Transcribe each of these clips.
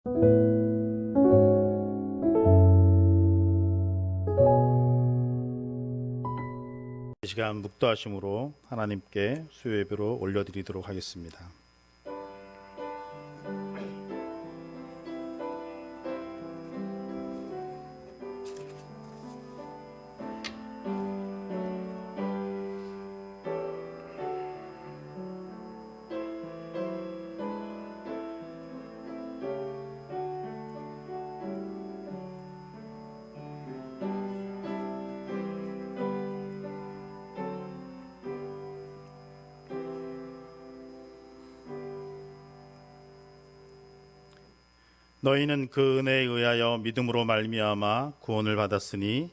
이 시간 묵도하심으로 하나님께 수요 예배로 올려드리도록 하겠습니다. 너희는 그 은혜에 의하여 믿음으로 말미암아 구원을 받았으니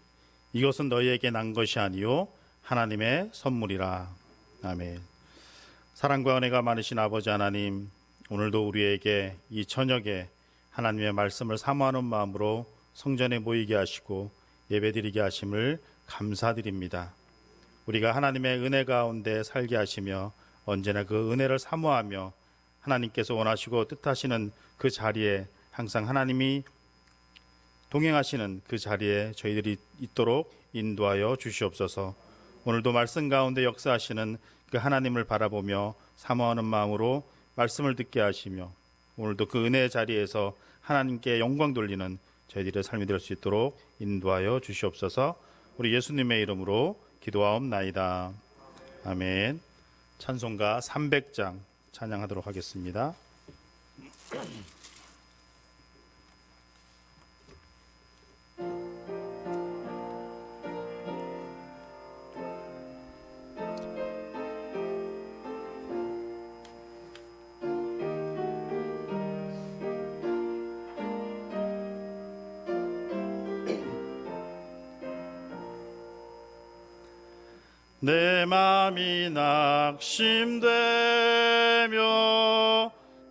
이것은 너희에게 난 것이 아니요 하나님의 선물이라. 아멘. 사랑과 은혜가 많으신 아버지 하나님, 오늘도 우리에게 이 저녁에 하나님의 말씀을 사모하는 마음으로 성전에 모이게 하시고 예배드리게 하심을 감사드립니다. 우리가 하나님의 은혜 가운데 살게 하시며 언제나 그 은혜를 사모하며 하나님께서 원하시고 뜻하시는 그 자리에 항상 하나님이 동행하시는 그 자리에 저희들이 있도록 인도하여 주시옵소서. 오늘도 말씀 가운데 역사하시는 그 하나님을 바라보며 사모하는 마음으로 말씀을 듣게 하시며 오늘도 그 은혜의 자리에서 하나님께 영광 돌리는 저희들의 삶이 될 수 있도록 인도하여 주시옵소서. 우리 예수님의 이름으로 기도하옵나이다. 아멘. 찬송가 300장 찬양하도록 하겠습니다. 내 맘이 낙심되며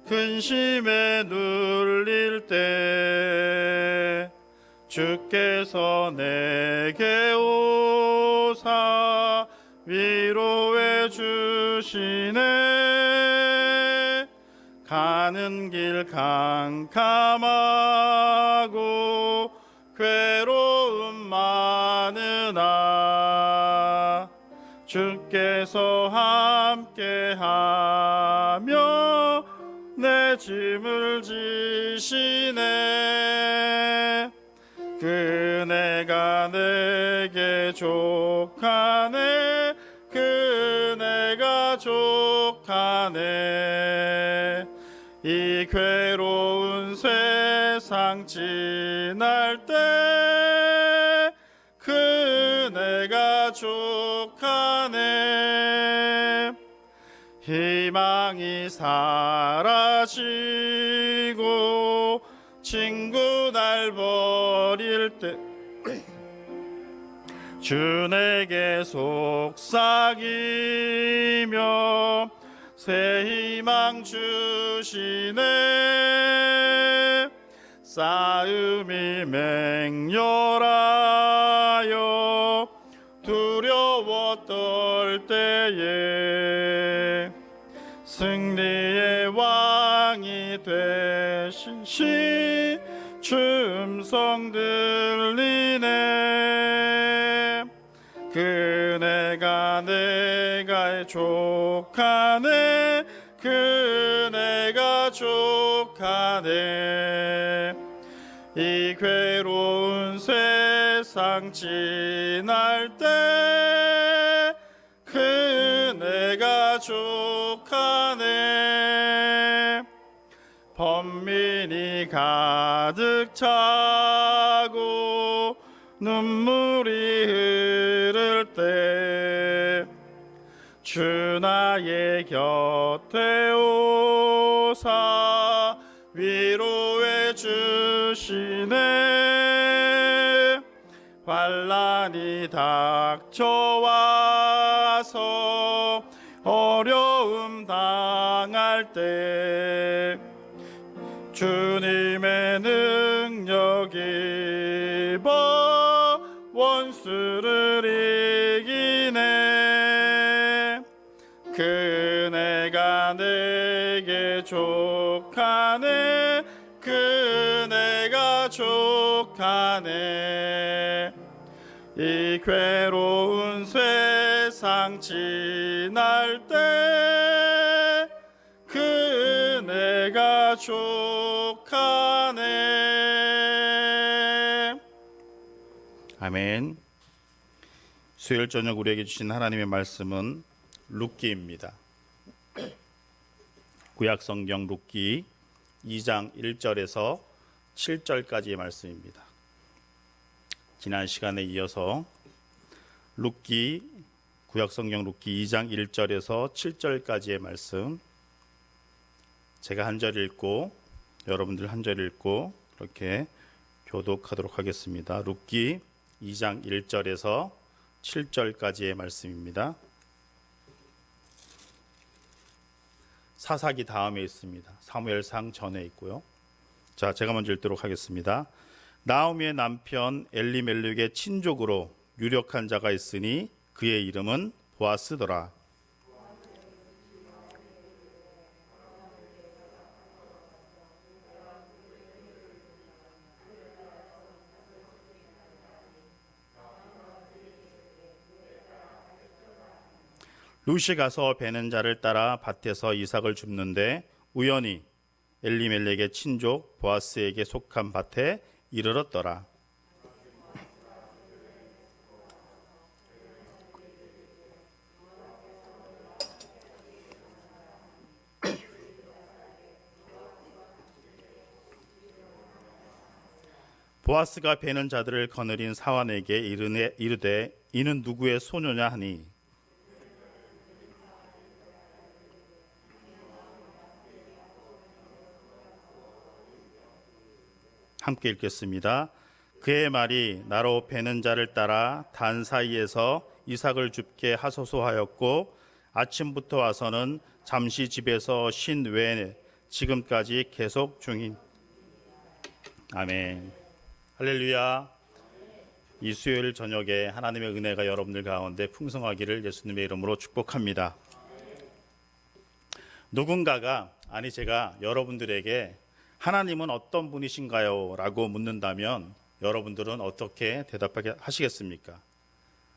근심에 눌릴 때 주께서 내게 오사 위로해 주시네. 가는 길 캄캄하고 괴로움 많으나 주께서 함께하며 내 짐을 지시네. 그네가 내게 족하네. 그네가 족하네. 이 괴로운 세상 지날 때 그네가 족하네. 희망이 사라지고 친구 날 버릴 때 주 내게 속삭이며 새 희망 주시네. 싸움이 맹렬하여 두려워 떨 때에 승리의 왕이 되신 주 음성 들리네. 그네가 내가 족하네. 그네가 족하네. 이 괴로운 세상 지날 때 그네가 족하네. 번민이 가득 차고 눈물이 흐를 때 주 나의 곁에 오사 위로해 주시네. 환난이 닥쳐와서 어려움 당할 때 주님의 능력 입어 원수를 이기네. 그네가 내게 족하네. 그 족하네. 이 괴로운 세상 지날 때 그 은혜가 족하네. 아멘. 수요일 저녁 우리에게 주신 하나님의 말씀은 룻기입니다. 구약성경 룻기 2장 1절에서 7절까지의 말씀입니다. 지난 시간에 이어서 구약성경 룻기 2장 1절에서 7절까지의 말씀, 제가 한 절 읽고 여러분들 한 절 읽고 이렇게 교독하도록 하겠습니다. 룻기 2장 1절에서 7절까지의 말씀입니다. 사사기 다음에 있습니다. 사무엘상 전에 있고요. 자, 제가 먼저 읽도록 하겠습니다. 나오미의 남편 엘리멜렉의 친족으로 유력한 자가 있으니 그의 이름은 보아스더라. 룻이 가서 베는 자를 따라 밭에서 이삭을 줍는데 우연히 엘리멜렉의 친족 보아스에게 속한 밭에 이르렀더라. 보아스가 베는 자들을 거느린 사환에게 이르되 이는 누구의 소녀냐 하니 함께 읽겠습니다. 그의 말이 나로 베는 자를 따라 단 사이에서 이삭을 줍게 하소서하였고 아침부터 와서는 잠시 집에서 쉰 외에 지금까지 계속 중인. 아멘. 할렐루야. 이 수요일 저녁에 하나님의 은혜가 여러분들 가운데 풍성하기를 예수님의 이름으로 축복합니다. 누군가가 제가 여러분들에게 하나님은 어떤 분이신가요? 라고 묻는다면 여러분들은 어떻게 대답하시겠습니까?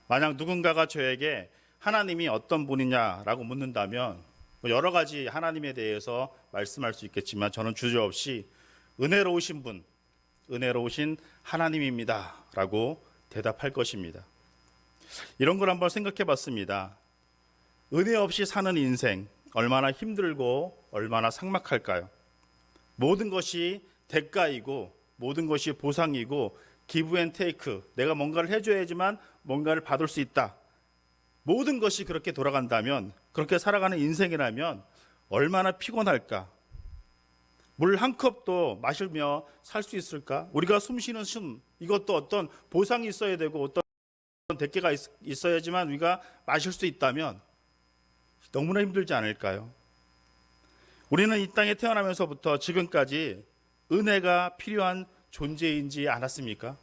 만약 누군가가 저에게 하나님이 어떤 분이냐라고 묻는다면 여러 가지 하나님에 대해서 말씀할 수 있겠지만 저는 주저없이 은혜로우신 분, 은혜로우신 하나님입니다 라고 대답할 것입니다. 이런 걸 한번 생각해 봤습니다. 은혜 없이 사는 인생 얼마나 힘들고 얼마나 삭막할까요? 모든 것이 대가이고 모든 것이 보상이고 기브 앤 테이크, 내가 뭔가를 해줘야지만 뭔가를 받을 수 있다. 모든 것이 그렇게 돌아간다면, 그렇게 살아가는 인생이라면 얼마나 피곤할까? 물 한 컵도 마시며 살 수 있을까? 우리가 숨 쉬는 숨, 이것도 어떤 보상이 있어야 되고 어떤 대가가 있어야지만 우리가 마실 수 있다면 너무나 힘들지 않을까요? 우리는 이 땅에 태어나면서부터 지금까지 은혜가 필요한 존재인지 않았습니까?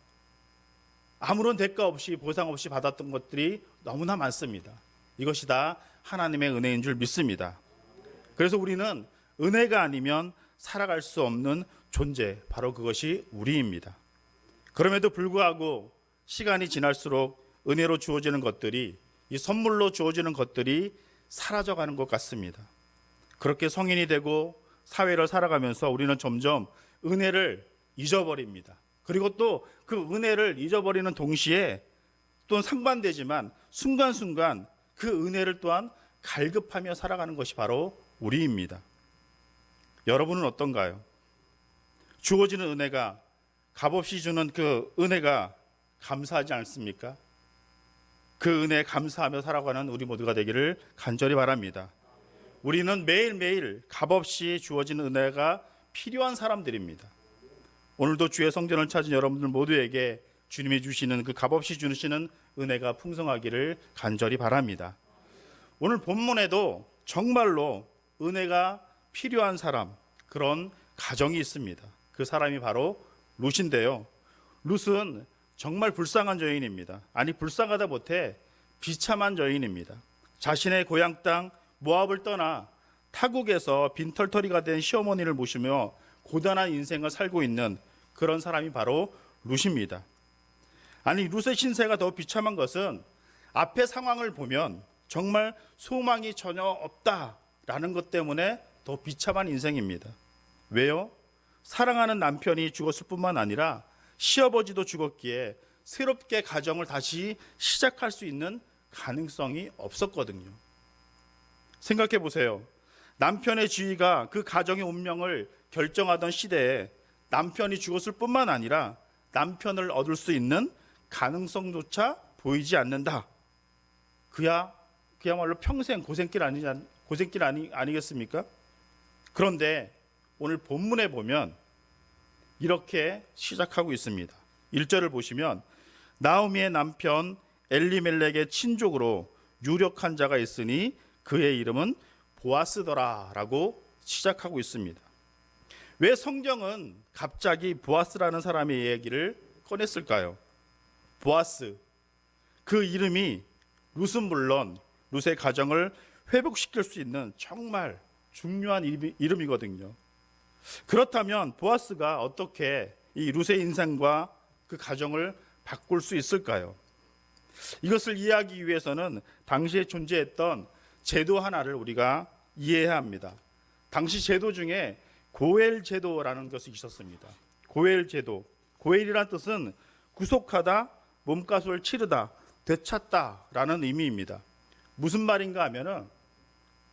아무런 대가 없이 보상 없이 받았던 것들이 너무나 많습니다. 이것이 다 하나님의 은혜인 줄 믿습니다. 그래서 우리는 은혜가 아니면 살아갈 수 없는 존재, 바로 그것이 우리입니다. 그럼에도 불구하고 시간이 지날수록 은혜로 주어지는 것들이, 이 선물로 주어지는 것들이 사라져가는 것 같습니다. 그렇게 성인이 되고 사회를 살아가면서 우리는 점점 은혜를 잊어버립니다. 그리고 또 그 은혜를 잊어버리는 동시에 또는 상반되지만 순간순간 그 은혜를 또한 갈급하며 살아가는 것이 바로 우리입니다. 여러분은 어떤가요? 주어지는 은혜가, 값없이 주는 그 은혜가 감사하지 않습니까? 그 은혜에 감사하며 살아가는 우리 모두가 되기를 간절히 바랍니다. 우리는 매일매일 값없이 주어지는 은혜가 필요한 사람들입니다. 오늘도 주의 성전을 찾은 여러분들 모두에게 주님이 주시는 그 값없이 주시는 은혜가 풍성하기를 간절히 바랍니다. 오늘 본문에도 정말로 은혜가 필요한 사람, 그런 가정이 있습니다. 그 사람이 바로 룻인데요. 룻은 정말 불쌍한 여인입니다. 아니, 불쌍하다 못해 비참한 여인입니다. 자신의 고향 땅 모압을 떠나 타국에서 빈털터리가 된 시어머니를 모시며 고단한 인생을 살고 있는 그런 사람이 바로 룻입니다. 아니, 룻의 신세가 더 비참한 것은 앞의 상황을 보면 정말 소망이 전혀 없다라는 것 때문에 더 비참한 인생입니다. 왜요? 사랑하는 남편이 죽었을 뿐만 아니라 시아버지도 죽었기에 새롭게 가정을 다시 시작할 수 있는 가능성이 없었거든요. 생각해 보세요. 남편의 지위가 그 가정의 운명을 결정하던 시대에 남편이 죽었을 뿐만 아니라 남편을 얻을 수 있는 가능성조차 보이지 않는다. 그야말로 평생 고생길 아니겠습니까? 그런데 오늘 본문에 보면 이렇게 시작하고 있습니다. 1절을 보시면 나오미의 남편 엘리멜렉의 친족으로 유력한 자가 있으니 그의 이름은 보아스더라 라고 시작하고 있습니다. 왜 성경은 갑자기 보아스라는 사람의 얘기를 꺼냈을까요? 보아스, 그 이름이 룻은 물론 룻의 가정을 회복시킬 수 있는 정말 중요한 이름이거든요. 그렇다면 보아스가 어떻게 이 룻의 인생과 그 가정을 바꿀 수 있을까요? 이것을 이해하기 위해서는 당시에 존재했던 제도 하나를 우리가 이해해야 합니다. 당시 제도 중에 고엘 제도라는 것이 있었습니다. 고엘 제도, 고엘이라는 뜻은 구속하다, 몸값을 치르다, 되찾다라는 의미입니다. 무슨 말인가 하면은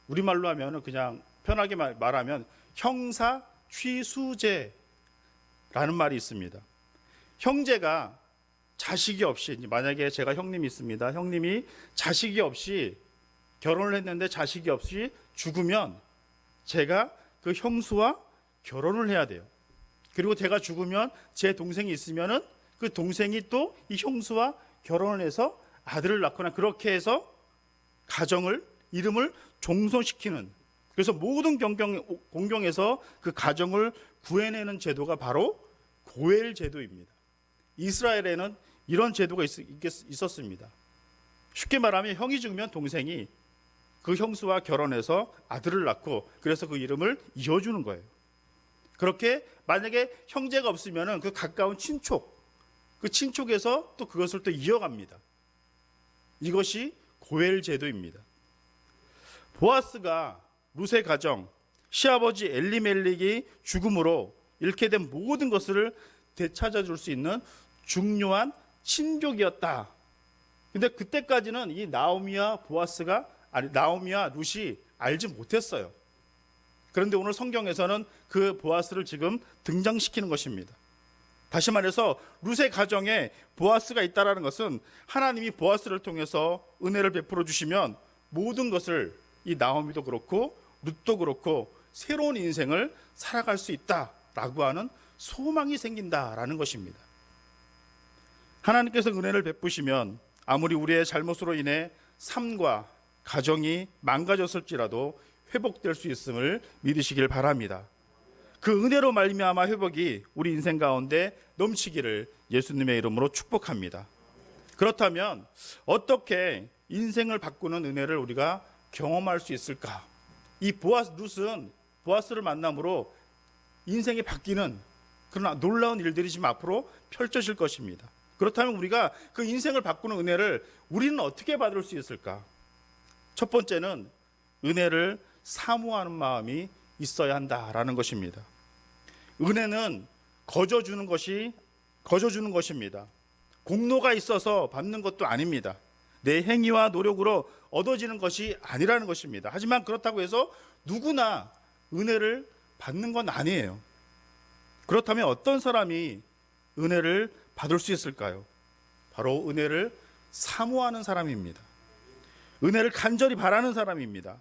우리말로 하면은 그냥 편하게 말하면 형사 취수제라는 말이 있습니다. 형제가 자식이 없이, 만약에 제가 형님이 있습니다. 형님이 자식이 없이 결혼을 했는데 자식이 없이 죽으면 제가 그 형수와 결혼을 해야 돼요. 그리고 제가 죽으면 제 동생이 있으면은 그 동생이 또 이 형수와 결혼을 해서 아들을 낳거나 그렇게 해서 가정을, 이름을 종손시키는, 그래서 모든 공경에서 그 가정을 구해내는 제도가 바로 고엘 제도입니다. 이스라엘에는 이런 제도가 있었습니다. 쉽게 말하면 형이 죽으면 동생이 그 형수와 결혼해서 아들을 낳고 그래서 그 이름을 이어주는 거예요. 그렇게 만약에 형제가 없으면 그 가까운 친척, 그 친척에서 또 그것을 또 이어갑니다. 이것이 고엘 제도입니다. 보아스가 룻의 가정, 시아버지 엘리멜렉이 죽음으로 잃게 된 모든 것을 되찾아줄 수 있는 중요한 친족이었다. 근데 그때까지는 이 나오미와 룻이 알지 못했어요. 그런데 오늘 성경에서는 그 보아스를 지금 등장시키는 것입니다. 다시 말해서 룻의 가정에 보아스가 있다라는 것은 하나님이 보아스를 통해서 은혜를 베풀어 주시면 모든 것을, 이 나오미도 그렇고 룻도 그렇고 새로운 인생을 살아갈 수 있다라고 하는 소망이 생긴다라는 것입니다. 하나님께서 은혜를 베푸시면 아무리 우리의 잘못으로 인해 삶과 가정이 망가졌을지라도 회복될 수 있음을 믿으시길 바랍니다. 그 은혜로 말미암아 회복이 우리 인생 가운데 넘치기를 예수님의 이름으로 축복합니다. 그렇다면 어떻게 인생을 바꾸는 은혜를 우리가 경험할 수 있을까? 이 룻은 보아스를 만남으로 인생이 바뀌는 그러나 놀라운 일들이 지금 앞으로 펼쳐질 것입니다. 그렇다면 우리가 그 인생을 바꾸는 은혜를 우리는 어떻게 받을 수 있을까? 첫 번째는 은혜를 사모하는 마음이 있어야 한다라는 것입니다. 은혜는 거저 주는 것입니다. 공로가 있어서 받는 것도 아닙니다. 내 행위와 노력으로 얻어지는 것이 아니라는 것입니다. 하지만 그렇다고 해서 누구나 은혜를 받는 건 아니에요. 그렇다면 어떤 사람이 은혜를 받을 수 있을까요? 바로 은혜를 사모하는 사람입니다. 은혜를 간절히 바라는 사람입니다.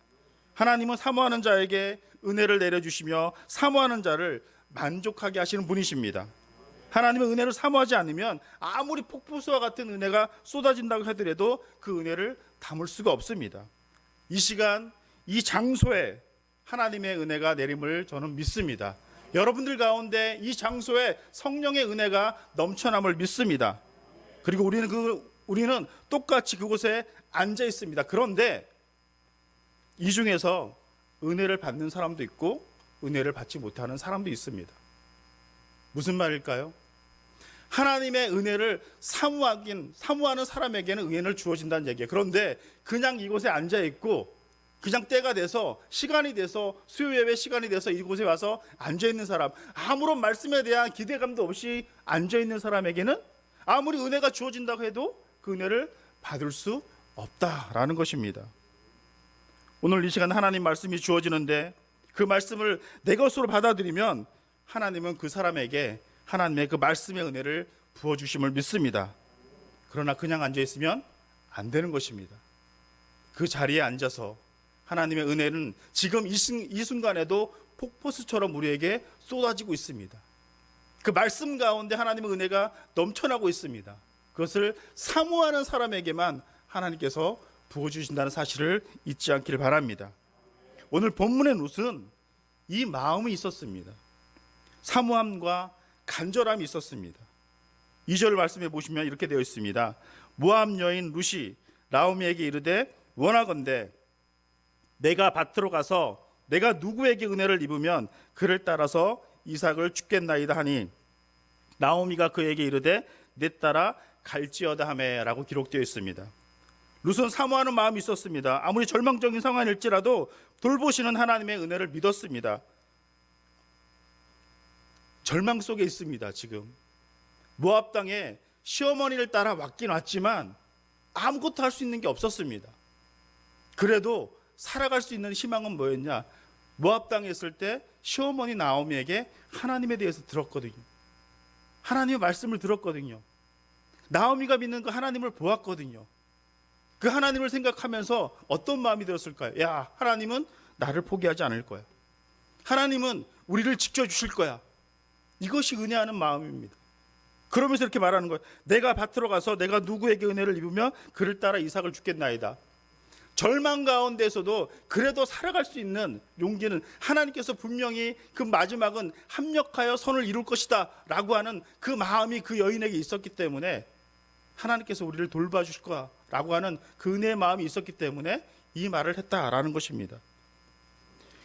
하나님은 사모하는 자에게 은혜를 내려주시며 사모하는 자를 만족하게 하시는 분이십니다. 하나님은 은혜를 사모하지 않으면 아무리 폭포수와 같은 은혜가 쏟아진다고 하더라도 그 은혜를 담을 수가 없습니다. 이 시간, 이 장소에 하나님의 은혜가 내림을 저는 믿습니다. 여러분들 가운데 이 장소에 성령의 은혜가 넘쳐남을 믿습니다. 그리고 우리는 똑같이 그곳에 앉아 있습니다. 그런데 이 중에서 은혜를 받는 사람도 있고 은혜를 받지 못하는 사람도 있습니다. 무슨 말일까요? 하나님의 은혜를 사모하는 사람에게는 은혜를 주어진다는 얘기예요. 그런데 그냥 이곳에 앉아 있고 그냥 때가 돼서 시간이 돼서 수요 예배 시간이 돼서 이곳에 와서 앉아 있는 사람, 아무런 말씀에 대한 기대감도 없이 앉아 있는 사람에게는 아무리 은혜가 주어진다고 해도 그 은혜를 받을 수 없다라는 것입니다. 오늘 이 시간 하나님 말씀이 주어지는데 그 말씀을 내 것으로 받아들이면 하나님은 그 사람에게 하나님의 그 말씀의 은혜를 부어주심을 믿습니다. 그러나 그냥 앉아있으면 안 되는 것입니다. 그 자리에 앉아서 하나님의 은혜는 지금 이 순간에도 폭포수처럼 우리에게 쏟아지고 있습니다. 그 말씀 가운데 하나님의 은혜가 넘쳐나고 있습니다. 그것을 사모하는 사람에게만 하나님께서 부어주신다는 사실을 잊지 않기를 바랍니다. 오늘 본문의 룻은 이 마음이 있었습니다. 사모함과 간절함이 있었습니다. 2절 말씀해 보시면 이렇게 되어 있습니다. 모압 여인 룻이 나오미에게 이르되 원하건대 내가 밭으로 가서 내가 누구에게 은혜를 입으면 그를 따라서 이삭을 죽겠나이다 하니 나오미가 그에게 이르되 내 따라 갈지어다 하매라고 기록되어 있습니다. 룻은 사모하는 마음이 있었습니다. 아무리 절망적인 상황일지라도 돌보시는 하나님의 은혜를 믿었습니다. 절망 속에 있습니다. 지금 모압 땅에 시어머니를 따라 왔긴 왔지만 아무것도 할 수 있는 게 없었습니다. 그래도 살아갈 수 있는 희망은 뭐였냐? 모압 땅에 있을 때 시어머니 나오미에게 하나님에 대해서 들었거든요. 하나님의 말씀을 들었거든요. 나오미가 믿는 그 하나님을 보았거든요. 그 하나님을 생각하면서 어떤 마음이 들었을까요? 야, 하나님은 나를 포기하지 않을 거야. 하나님은 우리를 지켜주실 거야. 이것이 은혜하는 마음입니다. 그러면서 이렇게 말하는 거예요. 내가 밭으로 가서 내가 누구에게 은혜를 입으며 그를 따라 이삭을 죽겠나이다. 절망 가운데서도 그래도 살아갈 수 있는 용기는 하나님께서 분명히 그 마지막은 합력하여 선을 이룰 것이다 라고 하는 그 마음이 그 여인에게 있었기 때문에 하나님께서 우리를 돌봐주실 거야 라고 하는 그 은혜의 마음이 있었기 때문에 이 말을 했다라는 것입니다.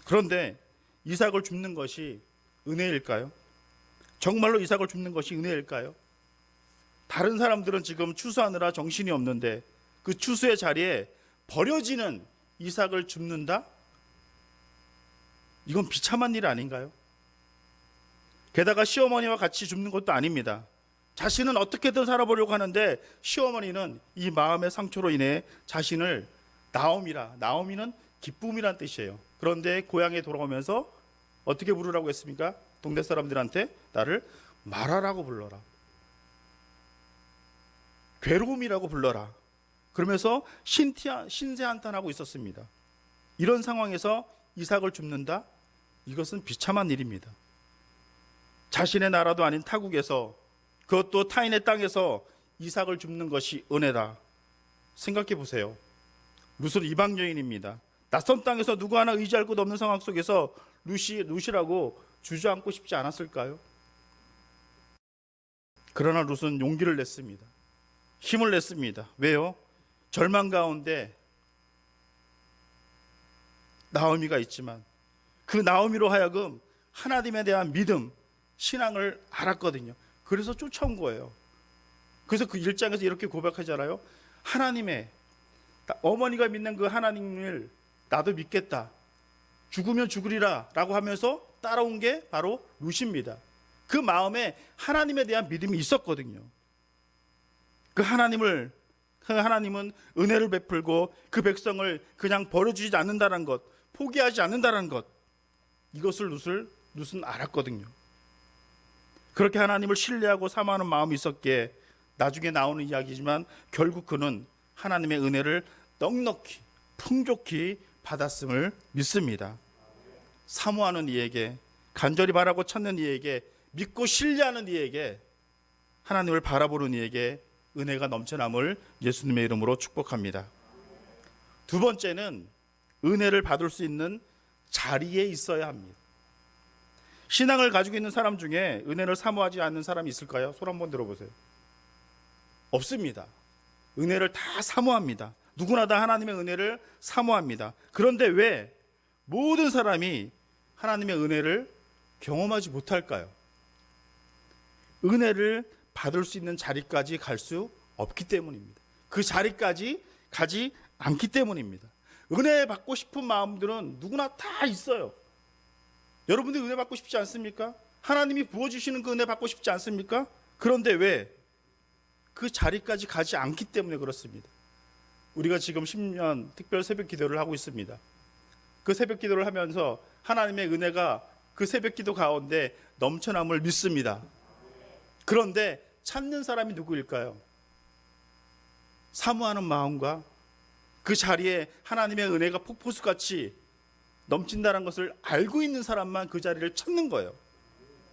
그런데 이삭을 줍는 것이 은혜일까요? 정말로 이삭을 줍는 것이 은혜일까요? 다른 사람들은 지금 추수하느라 정신이 없는데 그 추수의 자리에 버려지는 이삭을 줍는다? 이건 비참한 일 아닌가요? 게다가 시어머니와 같이 줍는 것도 아닙니다. 자신은 어떻게든 살아보려고 하는데 시어머니는 이 마음의 상처로 인해 자신을 나오미는 기쁨이란 뜻이에요. 그런데 고향에 돌아오면서 어떻게 부르라고 했습니까? 동네 사람들한테 나를 마라라고 불러라. 괴로움이라고 불러라. 그러면서 신세한탄하고 있었습니다. 이런 상황에서 이삭을 줍는다? 이것은 비참한 일입니다. 자신의 나라도 아닌 타국에서 그것도 타인의 땅에서 이삭을 줍는 것이 은혜다. 생각해 보세요. 룻은 이방 여인입니다. 낯선 땅에서 누구 하나 의지할 곳 없는 상황 속에서 룻이라고 주저앉고 싶지 않았을까요? 그러나 룻은 용기를 냈습니다. 힘을 냈습니다. 왜요? 절망 가운데 나오미가 있지만 그 나오미로 하여금 하나님에 대한 믿음, 신앙을 알았거든요. 그래서 쫓아온 거예요. 그래서 그 1장에서 이렇게 고백하잖아요. 하나님의 어머니가 믿는 그 하나님을 나도 믿겠다. 죽으면 죽으리라 라고 하면서 따라온 게 바로 룻입니다. 그 마음에 하나님에 대한 믿음이 있었거든요. 그 하나님은 은혜를 베풀고 그 백성을 그냥 버려주지 않는다는 것, 포기하지 않는다는 것, 이것을 룻은 알았거든요. 그렇게 하나님을 신뢰하고 사모하는 마음이 있었기에 나중에 나오는 이야기지만 결국 그는 하나님의 은혜를 넉넉히 풍족히 받았음을 믿습니다. 사모하는 이에게, 간절히 바라고 찾는 이에게, 믿고 신뢰하는 이에게, 하나님을 바라보는 이에게 은혜가 넘쳐남을 예수님의 이름으로 축복합니다. 두 번째는 은혜를 받을 수 있는 자리에 있어야 합니다. 신앙을 가지고 있는 사람 중에 은혜를 사모하지 않는 사람이 있을까요? 손 한번 들어보세요. 없습니다. 은혜를 다 사모합니다. 누구나 다 하나님의 은혜를 사모합니다. 그런데 왜 모든 사람이 하나님의 은혜를 경험하지 못할까요? 은혜를 받을 수 있는 자리까지 갈 수 없기 때문입니다. 그 자리까지 가지 않기 때문입니다. 은혜 받고 싶은 마음들은 누구나 다 있어요. 여러분들 은혜 받고 싶지 않습니까? 하나님이 부어주시는 그 은혜 받고 싶지 않습니까? 그런데 왜? 그 자리까지 가지 않기 때문에 그렇습니다. 우리가 지금 10년 특별 새벽 기도를 하고 있습니다. 그 새벽 기도를 하면서 하나님의 은혜가 그 새벽 기도 가운데 넘쳐남을 믿습니다. 그런데 찾는 사람이 누구일까요? 사모하는 마음과 그 자리에 하나님의 은혜가 폭포수같이 넘친다는 것을 알고 있는 사람만 그 자리를 찾는 거예요.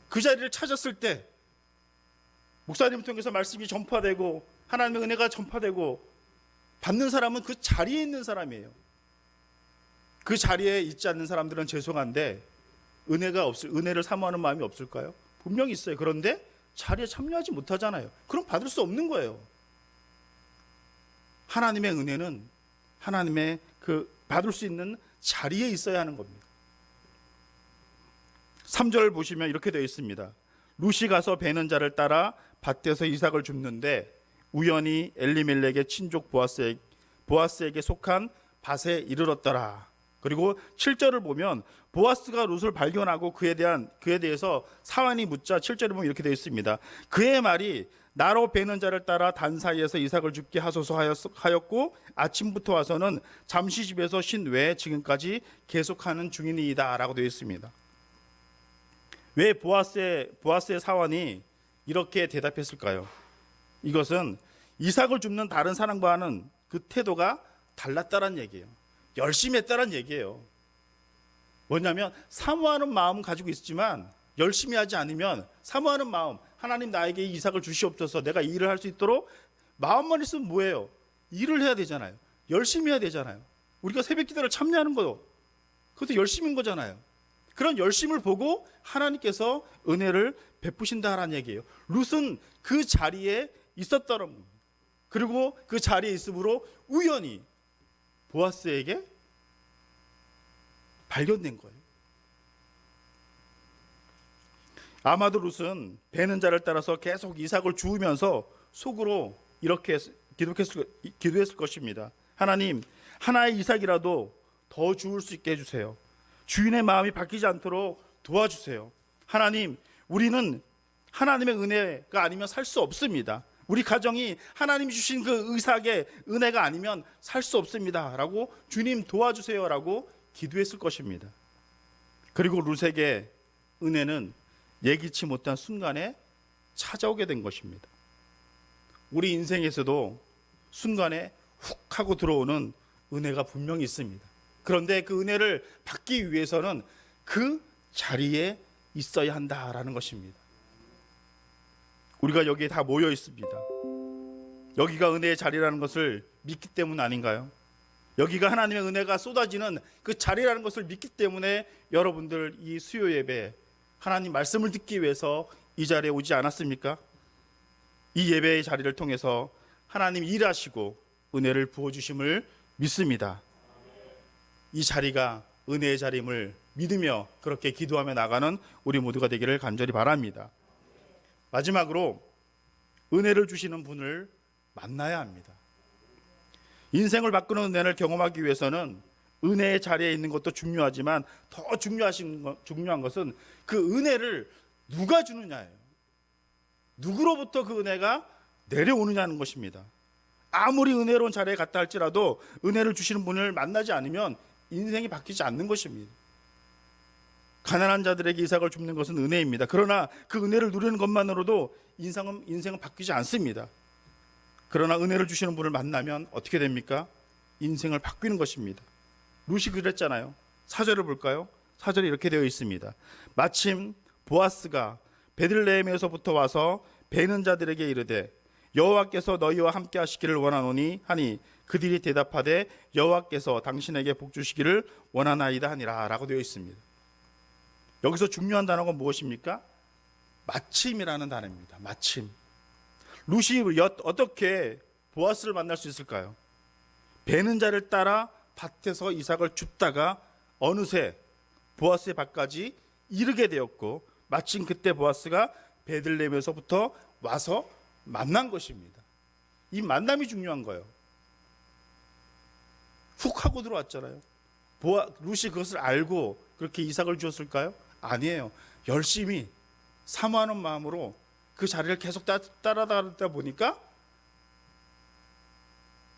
그 자리를 찾았을 때 목사님을 통해서 말씀이 전파되고 하나님의 은혜가 전파되고 받는 사람은 그 자리에 있는 사람이에요. 그 자리에 있지 않는 사람들은 죄송한데 은혜를 사모하는 마음이 없을까요? 분명히 있어요. 그런데 자리에 참여하지 못하잖아요. 그럼 받을 수 없는 거예요. 하나님의 은혜는 하나님의 그 받을 수 있는 자리에 있어야 하는 겁니다. 3절 보시면 이렇게 되어 있습니다. 룻이 가서 베는 자를 따라 밭에서 이삭을 줍는데 우연히 엘리멜렉의 친족 보아스에게 속한 밭에 이르렀더라. 그리고 7절을 보면 보아스가 룻을 발견하고 그에 대해서 사환이 묻자 7절에 보면 이렇게 되어 있습니다. 그의 말이 나로 베는 자를 따라 단 사이에서 이삭을 줍게 하소서 하였고 아침부터 와서는 잠시 집에서 쉰 외에 지금까지 계속하는 중이니이다 라고 되어 있습니다. 왜 보아스의 사환이 이렇게 대답했을까요? 이것은 이삭을 줍는 다른 사람과는 그 태도가 달랐다는 얘기예요. 열심히 했다는 얘기예요. 뭐냐면 사모하는 마음은 가지고 있지만 열심히 하지 않으면 사모하는 마음, 하나님 나에게 이삭을 주시옵소서, 내가 이 일을 할 수 있도록 마음만 있으면 뭐예요? 일을 해야 되잖아요. 열심히 해야 되잖아요. 우리가 새벽 기도를 참여하는 거 그것도 열심인 거잖아요. 그런 열심을 보고 하나님께서 은혜를 베푸신다라는 얘기예요. 룻은 그 자리에 있었다는 겁니다. 그리고 그 자리에 있으므로 우연히 보아스에게 발견된 거예요. 아마도 룻은 베는 자를 따라서 계속 이삭을 주우면서 속으로 이렇게 기도했을 것입니다. 하나님, 하나의 이삭이라도 더 주울 수 있게 해주세요. 주인의 마음이 바뀌지 않도록 도와주세요. 하나님, 우리는 하나님의 은혜가 아니면 살 수 없습니다. 우리 가정이 하나님이 주신 그 이삭의 은혜가 아니면 살 수 없습니다 라고 주님 도와주세요 라고 기도했을 것입니다. 그리고 룻에게 은혜는 예기치 못한 순간에 찾아오게 된 것입니다. 우리 인생에서도 순간에 훅 하고 들어오는 은혜가 분명히 있습니다. 그런데 그 은혜를 받기 위해서는 그 자리에 있어야 한다라는 것입니다. 우리가 여기에 다 모여 있습니다. 여기가 은혜의 자리라는 것을 믿기 때문 아닌가요? 여기가 하나님의 은혜가 쏟아지는 그 자리라는 것을 믿기 때문에 여러분들 이 수요 예배 하나님 말씀을 듣기 위해서 이 자리에 오지 않았습니까? 이 예배의 자리를 통해서 하나님 일하시고 은혜를 부어주심을 믿습니다. 이 자리가 은혜의 자리임을 믿으며 그렇게 기도하며 나가는 우리 모두가 되기를 간절히 바랍니다. 마지막으로 은혜를 주시는 분을 만나야 합니다. 인생을 바꾸는 은혜를 경험하기 위해서는 은혜의 자리에 있는 것도 중요하지만 더 중요한 것은 그 은혜를 누가 주느냐예요. 누구로부터 그 은혜가 내려오느냐는 것입니다. 아무리 은혜로운 자리에 갔다 할지라도 은혜를 주시는 분을 만나지 않으면 인생이 바뀌지 않는 것입니다. 가난한 자들에게 이삭을 줍는 것은 은혜입니다. 그러나 그 은혜를 누리는 것만으로도 인생은 바뀌지 않습니다. 그러나 은혜를 주시는 분을 만나면 어떻게 됩니까? 인생을 바뀌는 것입니다. 룻이 그랬잖아요. 4절을 볼까요? 4절이 이렇게 되어 있습니다. 마침 보아스가 베들레헴에서부터 와서 베는 자들에게 이르되 여호와께서 너희와 함께 하시기를 원하노니 하니 그들이 대답하되 여호와께서 당신에게 복 주시기를 원하나이다 하니라 라고 되어 있습니다. 여기서 중요한 단어가 무엇입니까? 마침이라는 단어입니다. 마침. 룻이 어떻게 보아스를 만날 수 있을까요? 베는 자를 따라 밭에서 이삭을 줍다가 어느새 보아스의 밭까지 이르게 되었고 마침 그때 보아스가 베들레헴에서부터 와서 만난 것입니다. 이 만남이 중요한 거예요. 훅 하고 들어왔잖아요. 룻이 그것을 알고 그렇게 이삭을 주었을까요? 아니에요. 열심히 사모하는 마음으로 그 자리를 계속 따라다니다 보니까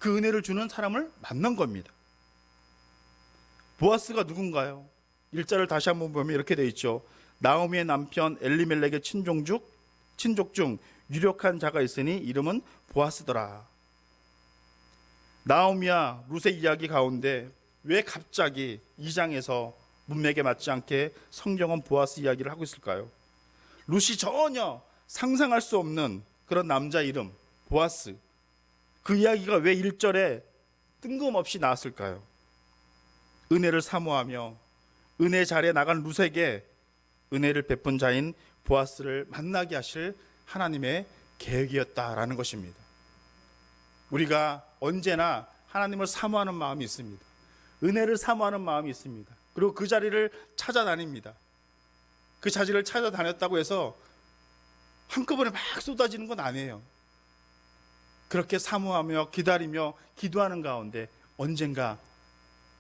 그 은혜를 주는 사람을 만난 겁니다. 보아스가 누군가요? 일자를 다시 한번 보면 이렇게 되어 있죠. 나오미의 남편 엘리멜렉의 친족 중 유력한 자가 있으니 이름은 보아스더라. 나오미와 룻의 이야기 가운데 왜 갑자기 2장에서 문맥에 맞지 않게 성경은 보아스 이야기를 하고 있을까요? 룻이 전혀 상상할 수 없는 그런 남자 이름 보아스, 그 이야기가 왜 1절에 뜬금없이 나왔을까요? 은혜를 사모하며 은혜 자리에 나간 룻에게 은혜를 베푼 자인 보아스를 만나게 하실 하나님의 계획이었다라는 것입니다. 우리가 언제나 하나님을 사모하는 마음이 있습니다. 은혜를 사모하는 마음이 있습니다. 그리고 그 자리를 찾아다닙니다. 그 자리를 찾아다녔다고 해서 한꺼번에 막 쏟아지는 건 아니에요. 그렇게 사모하며 기다리며 기도하는 가운데 언젠가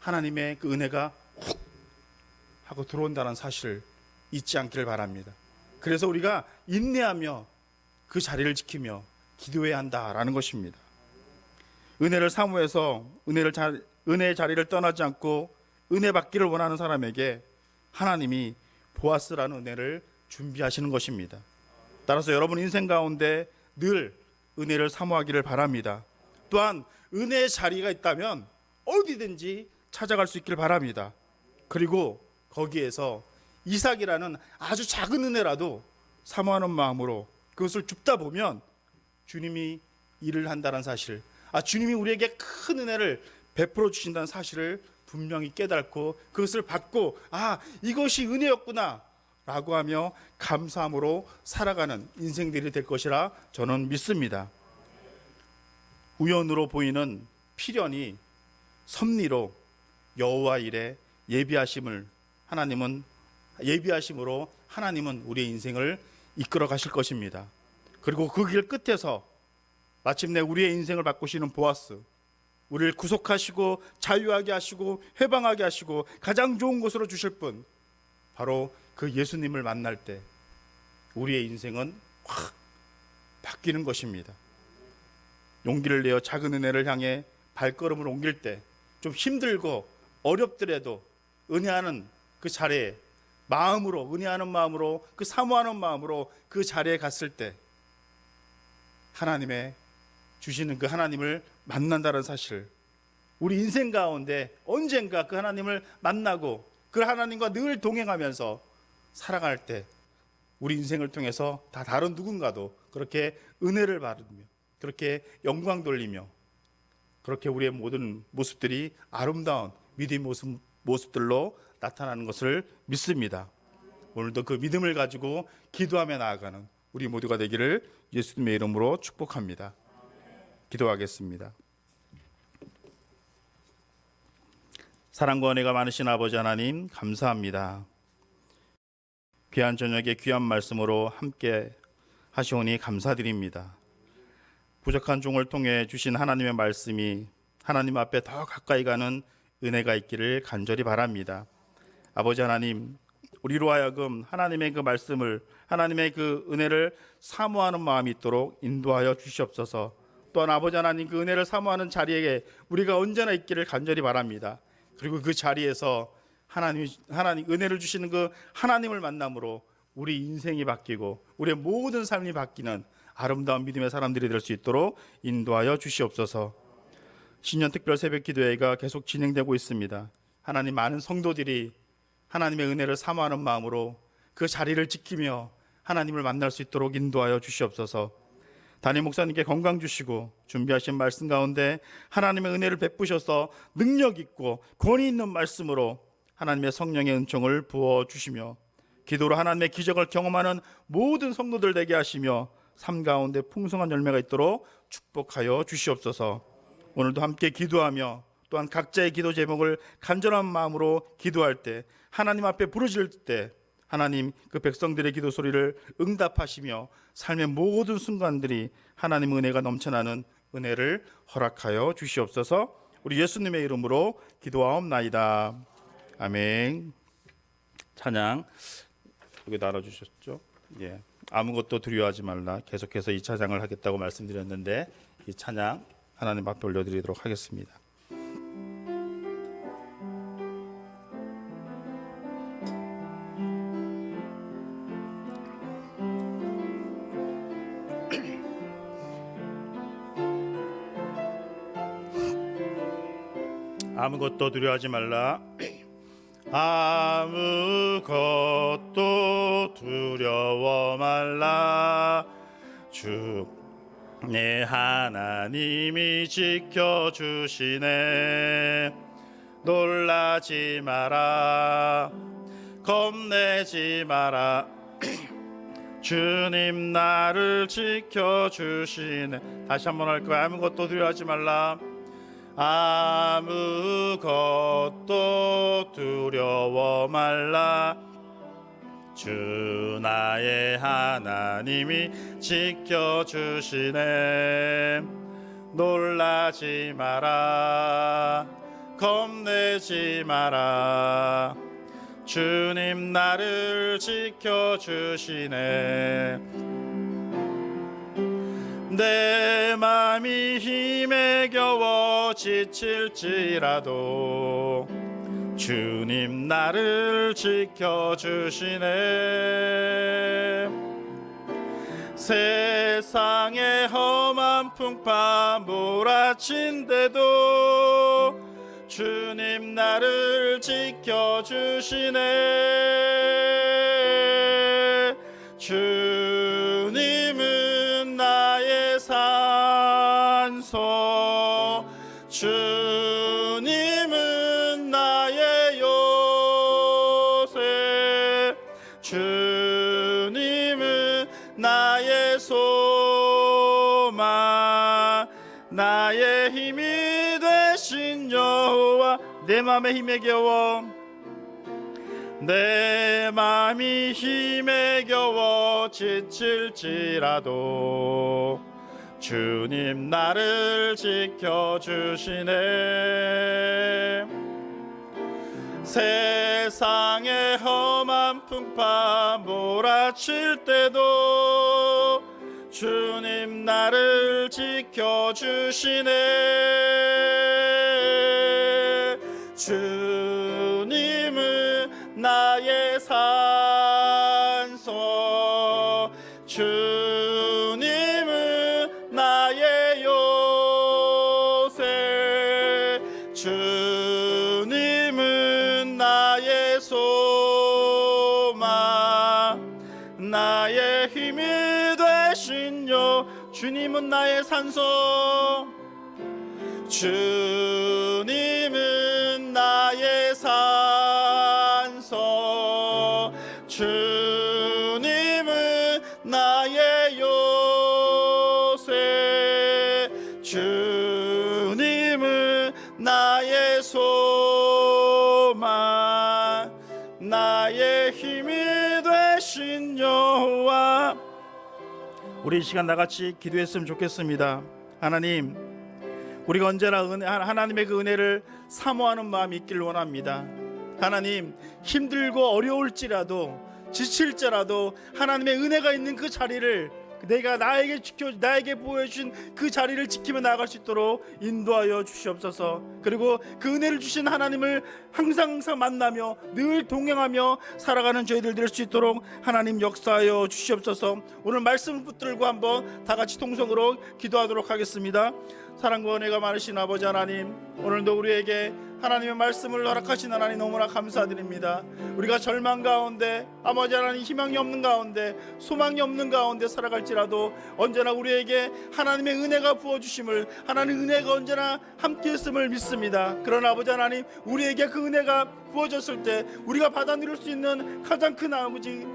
하나님의 그 은혜가 훅 하고 들어온다는 사실을 잊지 않기를 바랍니다. 그래서 우리가 인내하며 그 자리를 지키며 기도해야 한다라는 것입니다. 은혜를 사모해서 은혜의 자리를 떠나지 않고 은혜 받기를 원하는 사람에게 하나님이 보아스라는 은혜를 준비하시는 것입니다. 따라서 여러분 인생 가운데 늘 은혜를 사모하기를 바랍니다. 또한 은혜의 자리가 있다면 어디든지 찾아갈 수 있기를 바랍니다. 그리고 거기에서 이삭이라는 아주 작은 은혜라도 사모하는 마음으로 그것을 줍다 보면 주님이 일을 한다는 사실, 주님이 우리에게 큰 은혜를 베풀어 주신다는 사실을 분명히 깨닫고 그것을 받고 이것이 은혜였구나 라고 하며 감사함으로 살아가는 인생들이 될 것이라 저는 믿습니다. 우연으로 보이는 필연이 섭리로 여호와 일에 예비하심으로 하나님은 우리의 인생을 이끌어 가실 것입니다. 그리고 그 길 끝에서 마침내 우리의 인생을 바꾸시는 보아스, 우리를 구속하시고 자유하게 하시고 해방하게 하시고 가장 좋은 곳으로 주실 분, 바로 그 예수님을 만날 때 우리의 인생은 확 바뀌는 것입니다. 용기를 내어 작은 은혜를 향해 발걸음을 옮길 때 좀 힘들고 어렵더라도 은혜하는 그 자리에 은혜하는 마음으로 그 사모하는 마음으로 그 자리에 갔을 때 하나님의 주시는 그 하나님을 만난다는 사실, 우리 인생 가운데 언젠가 그 하나님을 만나고 그 하나님과 늘 동행하면서 살아갈 때 우리 인생을 통해서 다 다른 누군가도 그렇게 은혜를 받으며 그렇게 영광 돌리며 그렇게 우리의 모든 모습들이 아름다운 믿음의 모습들로 나타나는 것을 믿습니다. 오늘도 그 믿음을 가지고 기도하며 나아가는 우리 모두가 되기를 예수님의 이름으로 축복합니다. 기도하겠습니다. 사랑과 은혜가 많으신 아버지 하나님, 감사합니다. 귀한 저녁에 귀한 말씀으로 함께 하시오니 감사드립니다. 부족한 종을 통해 주신 하나님의 말씀이 하나님 앞에 더 가까이 가는 은혜가 있기를 간절히 바랍니다. 아버지 하나님, 우리로 하여금 하나님의 그 말씀을, 하나님의 그 은혜를 사모하는 마음이 있도록 인도하여 주시옵소서. 또한 아버지 하나님, 그 은혜를 사모하는 자리에 우리가 언제나 있기를 간절히 바랍니다. 그리고 그 자리에서 하나님 은혜를 주시는 그 하나님을 만남으로 우리 인생이 바뀌고 우리의 모든 삶이 바뀌는 아름다운 믿음의 사람들이 될 수 있도록 인도하여 주시옵소서. 신년 특별 새벽 기도회가 계속 진행되고 있습니다. 하나님, 많은 성도들이 하나님의 은혜를 사모하는 마음으로 그 자리를 지키며 하나님을 만날 수 있도록 인도하여 주시옵소서. 담임 목사님께 건강 주시고 준비하신 말씀 가운데 하나님의 은혜를 베푸셔서 능력 있고 권위 있는 말씀으로 하나님의 성령의 은총을 부어주시며 기도로 하나님의 기적을 경험하는 모든 성도들 되게 하시며 삶 가운데 풍성한 열매가 있도록 축복하여 주시옵소서. 오늘도 함께 기도하며 또한 각자의 기도 제목을 간절한 마음으로 기도할 때, 하나님 앞에 부르짖을 때 하나님 그 백성들의 기도 소리를 응답하시며 삶의 모든 순간들이 하나님 은혜가 넘쳐나는 은혜를 허락하여 주시옵소서. 우리 예수님의 이름으로 기도하옵나이다. 아멘. 찬양 여기 나눠주셨죠? 예. 아무것도 두려워하지 말라. 계속해서 이 찬양을 하겠다고 말씀드렸는데 이 찬양 하나님 앞에 올려드리도록 하겠습니다. 아무것도 두려워하지 말라. 아무것도 두려워 말라. 주 내 하나님이 지켜주시네. 놀라지 마라. 겁내지 마라. 주님 나를 지켜주시네. 다시 한번 할 거야. 아무것도 두려워하지 말라. 아무것도 두려워 말라. 주 나의 하나님이 지켜주시네. 놀라지 마라. 겁내지 마라. 주님 나를 지켜주시네. 내 맘이 힘에 겨워 지칠지라도 주님 나를 지켜주시네. 세상의 험한 풍파 몰아친데도 주님 나를 지켜주시네. 주님은 나의 산소. 주님은 나의 요새. 주님은 나의 소망. 나의 힘이 되신 여호와. 내 맘에 힘에 겨워. 내 맘이 힘에 겨워 지칠지라도 주님 나를 지켜주시네. 세상의 험한 풍파 몰아칠 때도 주님 나를 지켜주시네. 주님은 나의 산소. 주님은 나의 요새. 주님은 나의 소망. 나의 힘이 되신 여. 주님은 나의 산소. 주님은 나의 산소. 주님은 나의 요새. 주님은 나의 소망. 나의 힘이 되신 여호와. 우리 이 시간 나같이 기도했으면 좋겠습니다. 하나님, 우리가 언제나 하나님의 그 은혜를 사모하는 마음이 있길 원합니다. 하나님, 힘들고 어려울지라도 지칠지라도 하나님의 은혜가 있는 그 자리를 내가 나에게 보여주신 그 자리를 지키며 나아갈 수 있도록 인도하여 주시옵소서. 그리고 그 은혜를 주신 하나님을 항상 만나며 늘 동행하며 살아가는 저희들 될 수 있도록 하나님 역사하여 주시옵소서. 오늘 말씀을 붙들고 한번 다 같이 통성으로 기도하도록 하겠습니다. 사랑과 은혜가 많으신 아버지 하나님, 오늘도 우리에게 하나님의 말씀을 허락하신 하나님 너무나 감사드립니다. 우리가 절망 가운데, 아버지 하나님 희망이 없는 가운데, 소망이 없는 가운데 살아갈지라도 언제나 우리에게 하나님의 은혜가 부어주심을, 하나님의 은혜가 언제나 함께 있음을 믿습니다. 그러나 아버지 하나님, 우리에게 그 은혜가 부어졌을 때 우리가 받아 누릴 수 있는 가장 큰 아버지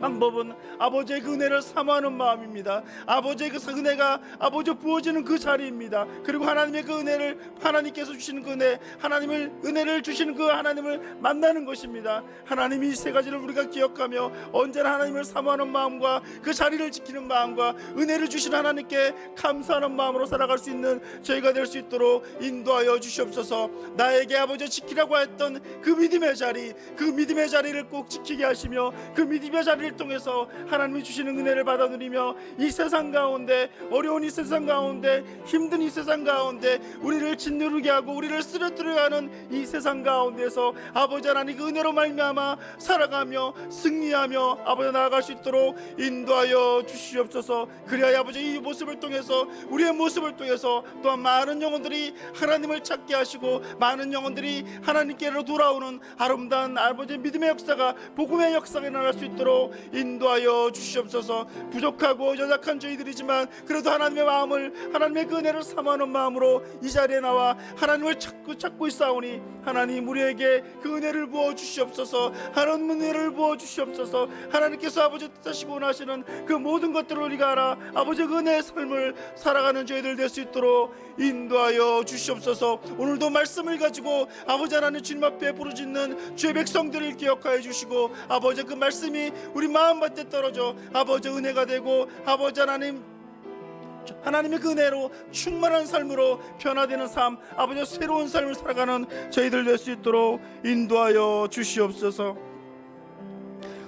방법은 아버지의 그 은혜를 사모하는 마음입니다. 아버지의 그 은혜가 아버지 부어지는 그 자리입니다. 그리고 하나님의 그 은혜를, 하나님께서 주시는 그 은혜, 하나님을 은혜를 주시는 그 하나님을 만나는 것입니다. 하나님이 이 세 가지를 우리가 기억하며 언제나 하나님을 사모하는 마음과 그 자리를 지키는 마음과 은혜를 주신 하나님께 감사하는 마음으로 살아갈 수 있는 저희가 될 수 있도록 인도하여 주시옵소서. 나에게 아버지 지키라고 했던 그 믿음의 자리, 그 믿음의 자리를 꼭 지키게 하시며 그 믿음의 자리를 통해서 하나님이 주시는 은혜를 받아 누리며 이 세상 가운데, 어려운 이 세상 가운데, 힘든 이 세상 가운데 우리를 짓누르게 하고 우리를 쓰러뜨려 하는 이 세상 가운데서 아버지 하나님 그 은혜로 말미암아 살아가며 승리하며 아버지 나아갈 수 있도록 인도하여 주시옵소서. 그래야 아버지 이 모습을 통해서, 우리의 모습을 통해서 또한 많은 영혼들이 하나님을 찾게 하시고 많은 영혼들이 하나님께로 돌아오는 아름다운 아버지의 믿음의 역사가, 복음의 역사가 일어날 수 있도록 인도하여 주시옵소서. 부족하고 연약한 저희들이지만 그래도 하나님의 마음을, 하나님의 그 은혜를 사모하는 마음으로 이 자리에 나와 하나님을 찾고 있사오니 하나님 우리에게 그 은혜를 부어 주시옵소서. 하나님 은혜를 부어 주시옵소서. 하나님께서 아버지 뜻하시고 원하시는 그 모든 것들을 우리가 알아 아버지 그 은혜의 삶을 살아가는 저희들 될 수 있도록 인도하여 주시옵소서. 오늘도 말씀을 가지고 아버지 하나님 주님 앞에 부르짖는 주의 백성들을 기억하여 주시고 아버지 그 말씀이 우리 마음밭에 떨어져 아버지 은혜가 되고 아버지 하나님의 그 은혜로 충만한 삶으로 변화되는 삶, 아버지 새로운 삶을 살아가는 저희들 될 수 있도록 인도하여 주시옵소서.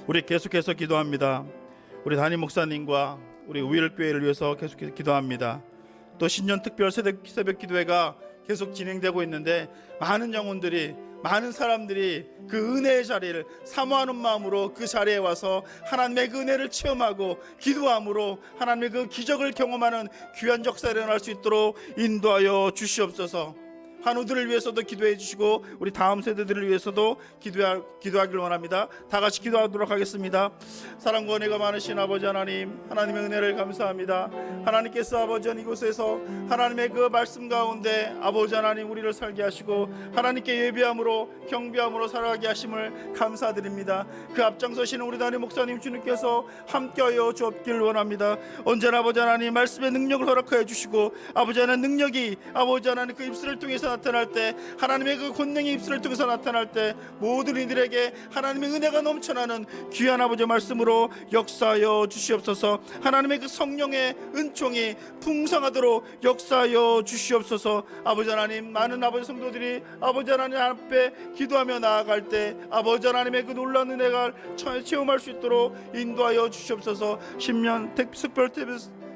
우리 계속해서 기도합니다. 우리 담임 목사님과 우리 우일교회를 위해서 계속해서 기도합니다. 또 신년 특별 새벽 기도회가 계속 진행되고 있는데 많은 영혼들이, 많은 사람들이 그 은혜의 자리를 사모하는 마음으로 그 자리에 와서 하나님의 그 은혜를 체험하고 기도함으로 하나님의 그 기적을 경험하는 귀한 역사가 일어날 수 있도록 인도하여 주시옵소서. 환우들을 위해서도 기도해 주시고 우리 다음 세대들을 위해서도 기도하길 원합니다. 다 같이 기도하도록 하겠습니다. 사랑과 은혜가 많으신 아버지 하나님, 하나님의 은혜를 감사합니다. 하나님께서 아버지 이곳에서 하나님의 그 말씀 가운데 아버지 하나님 우리를 살게 하시고 하나님께 예배함으로 경배함으로 살아가게 하심을 감사드립니다. 그 앞장서시는 우리 담임 목사님 주님께서 함께하여 주옵길 원합니다. 언제나 아버지 하나님 말씀의 능력을 허락하여 주시고 아버지 하나님 능력이 아버지 하나님 그 입술을 통해서 나타날 때, 하나님의 그 권능의 입술을 통해서 나타날 때 모든 이들에게 하나님의 은혜가 넘쳐나는 귀한 아버지의 말씀으로 역사하여 주시옵소서. 하나님의 그 성령의 은총이 풍성하도록 역사하여 주시옵소서. 아버지 하나님, 많은 아버지 성도들이 아버지 하나님 앞에 기도하며 나아갈 때 아버지 하나님의 그 놀라운 은혜가 체험할 수 있도록 인도하여 주시옵소서. 10년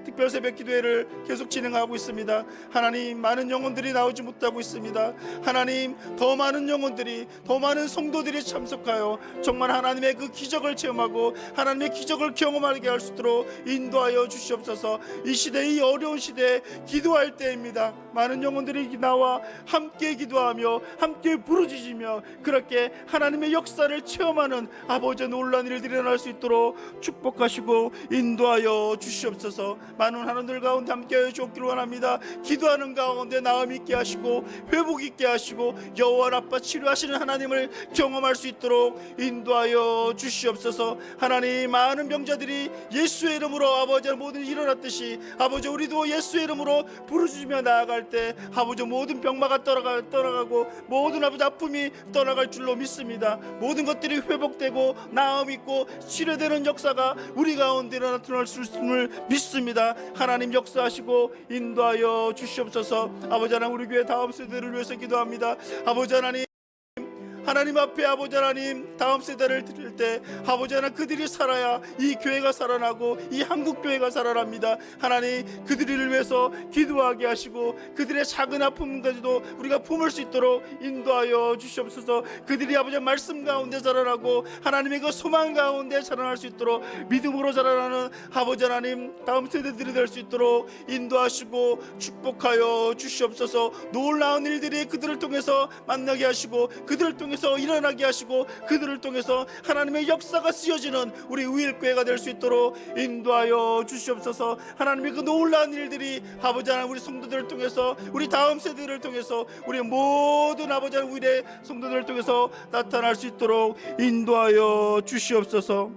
특별 새벽 기도회를 계속 진행하고 있습니다. 하나님, 많은 영혼들이 나오지 못하고 있습니다. 하나님, 더 많은 영혼들이, 더 많은 성도들이 참석하여 정말 하나님의 그 기적을 체험하고 하나님의 기적을 경험하게 할 수 있도록 인도하여 주시옵소서. 이 시대, 이 어려운 시대에 기도할 때입니다. 많은 영혼들이 나와 함께 기도하며 함께 부르짖으며 그렇게 하나님의 역사를 체험하는 아버지의 놀라운 일들이 일어날 수 있도록 축복하시고 인도하여 주시옵소서. 많은 하나님들 가운데 함께하여 주옵길 원합니다. 기도하는 가운데 나음 있게 하시고 회복 있게 하시고 여호와 라파 치료하시는 하나님을 경험할 수 있도록 인도하여 주시옵소서. 하나님, 많은 병자들이 예수의 이름으로 아버지 모든 일이 일어났듯이 아버지 우리도 예수의 이름으로 부르짖으며 나아갈 때 아버지 모든 병마가 떠나가고 모든 아버지 아픔이 떠나갈 줄로 믿습니다. 모든 것들이 회복되고 나음 있고 치료되는 역사가 우리 가운데 나타날 수 있음을 믿습니다. 하나님 역사하시고 인도하여 주시옵소서. 아버지 하나님, 우리 교회 다음 세대를 위해서 기도합니다. 아버지 하나님 앞에 아버지 하나님 다음 세대를 드릴 때 아버지 하나님 그들이 살아야 이 교회가 살아나고 이 한국 교회가 살아납니다. 하나님, 그들을 위해서 기도하게 하시고 그들의 작은 아픔까지도 우리가 품을 수 있도록 인도하여 주시옵소서. 그들이 아버지 말씀 가운데 자라나고 하나님의 그 소망 가운데 자라날 수 있도록 믿음으로 자라나는 아버지 하나님 다음 세대들이 될 수 있도록 인도하시고 축복하여 주시옵소서. 놀라운 일들이 그들을 통해서 만나게 하시고 그들을 통해서 일어나게 하시고 그들을 통해서 하나님의 역사가 쓰여지는 우리 우일교회가 될 수 있도록 인도하여 주시옵소서. 하나님의 그 놀라운 일들이 아버지 하나님 우리 성도들을 통해서 우리 다음 세대를 통해서 우리 모든 아버지 하나님 우리의 성도들을 통해서 나타날 수 있도록 인도하여 주시옵소서.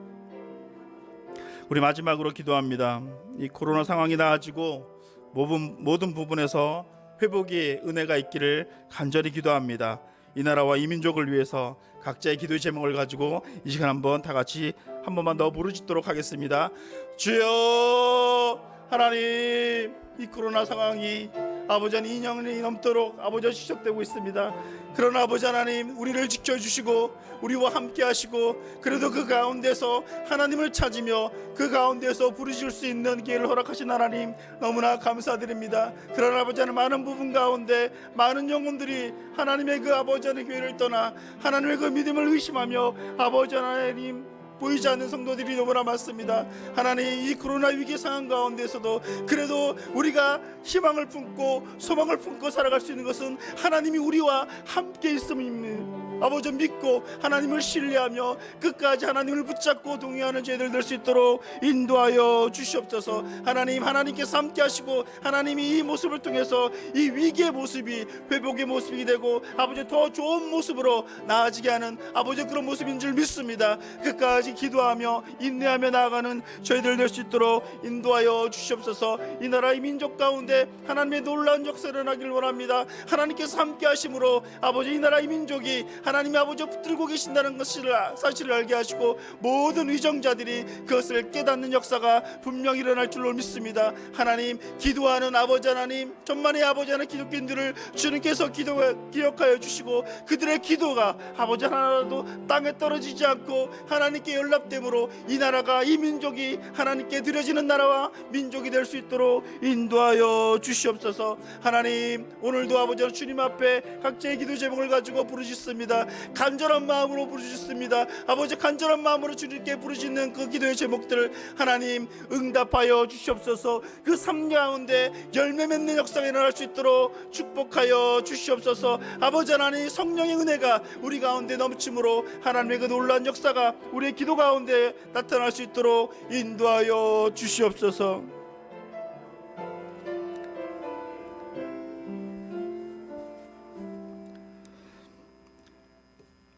우리 마지막으로 기도합니다. 이 코로나 상황이 나아지고 모든 부분에서 회복의 은혜가 있기를 간절히 기도합니다. 이 나라와 이 민족을 위해서 각자의 기도의 제목을 가지고 이 시간 한번 다 같이 한 번만 더 부르짖도록 하겠습니다. 주여 하나님, 이 코로나 상황이 아버지 한 2년이 넘도록 아버지 지속되고 있습니다. 그러나 아버지 하나님, 우리를 지켜주시고 우리와 함께 하시고 그래도 그 가운데서 하나님을 찾으며 그 가운데서 부르실 수 있는 기회를 허락하신 하나님 너무나 감사드립니다. 그러나 아버지 하나님, 많은 부분 가운데 많은 영혼들이 하나님의 그 아버지 하나님 교회를 떠나 하나님의 그 믿음을 의심하며 아버지 하나님 보이지 않는 성도들이 너무나 많습니다. 하나님, 이 코로나 위기 상황 가운데서도 그래도 우리가 희망을 품고 소망을 품고 살아갈 수 있는 것은 하나님이 우리와 함께 있음입니다. 아버지 믿고 하나님을 신뢰하며 끝까지 하나님을 붙잡고 동행하는 저희들 될 수 있도록 인도하여 주시옵소서. 하나님, 하나님께서 함께 하시고 하나님이 이 모습을 통해서 이 위기의 모습이 회복의 모습이 되고 아버지 더 좋은 모습으로 나아지게 하는 아버지 그런 모습인 줄 믿습니다. 끝까지 기도하며 인내하며 나아가는 저희들 될 수 있도록 인도하여 주시옵소서. 이 나라의 민족 가운데 하나님의 놀라운 역사를 일어나기를 원합니다. 하나님께서 함께 하심으로 아버지 이 나라의 민족이 하나님이 아버지 붙들고 계신다는 사실을 알게 하시고 모든 위정자들이 그것을 깨닫는 역사가 분명히 일어날 줄로 믿습니다. 하나님, 기도하는 아버지 하나님, 천만의 아버지 하나님 기독교인들을 주님께서 기억하여 주시고 그들의 기도가 아버지 하나라도 땅에 떨어지지 않고 하나님께 연락됨으로 이 나라가 이 민족이 하나님께 드려지는 나라와 민족이 될 수 있도록 인도하여 주시옵소서. 하나님, 오늘도 아버지 주님 앞에 각자의 기도 제목을 가지고 부르짖습니다. 간절한 마음으로 부르짖습니다. 아버지 간절한 마음으로 주님께 부르짖는 그 기도의 제목들을 하나님 응답하여 주시옵소서. 그 삶 가운데 열매 맺는 역사가 일어날 수 있도록 축복하여 주시옵소서. 아버지 하나님, 성령의 은혜가 우리 가운데 넘침으로 하나님의 그 놀라운 역사가 우리의 기도 가운데 나타날 수 있도록 인도하여 주시옵소서.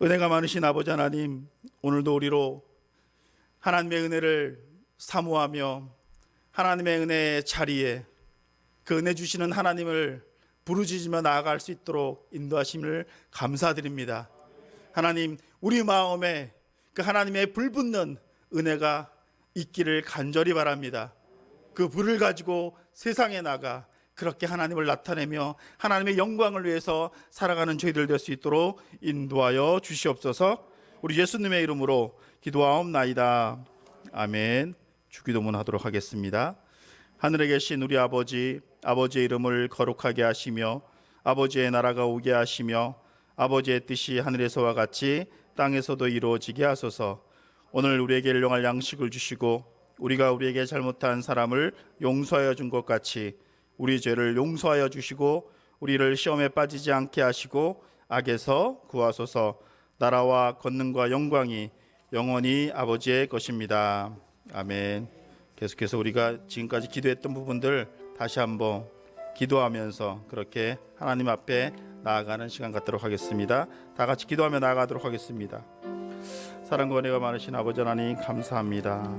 은혜가 많으신 아버지 하나님, 오늘도 우리로 하나님의 은혜를 사모하며 하나님의 은혜의 자리에 그 은혜 주시는 하나님을 부르짖으며 나아갈 수 있도록 인도하심을 감사드립니다. 하나님, 우리 마음에 그 하나님의 불붙는 은혜가 있기를 간절히 바랍니다. 그 불을 가지고 세상에 나가 그렇게 하나님을 나타내며 하나님의 영광을 위해서 살아가는 저희들 될 수 있도록 인도하여 주시옵소서. 우리 예수님의 이름으로 기도하옵나이다. 아멘. 주기도문 하도록 하겠습니다. 하늘에 계신 우리 아버지, 아버지의 이름을 거룩하게 하시며 아버지의 나라가 오게 하시며 아버지의 뜻이 하늘에서와 같이 땅에서도 이루어지게 하소서. 오늘 우리에게 일용할 양식을 주시고 우리가 우리에게 잘못한 사람을 용서하여 준 것 같이 우리 죄를 용서하여 주시고 우리를 시험에 빠지지 않게 하시고 악에서 구하소서. 나라와 권능과 영광이 영원히 아버지의 것입니다. 아멘. 계속해서 우리가 지금까지 기도했던 부분들 다시 한번 기도하면서 그렇게 하나님 앞에 나아가는 시간 갖도록 하겠습니다. 다 같이 기도하며 나아가도록 하겠습니다. 사랑과 은혜가 많으신 아버지 하나님 감사합니다.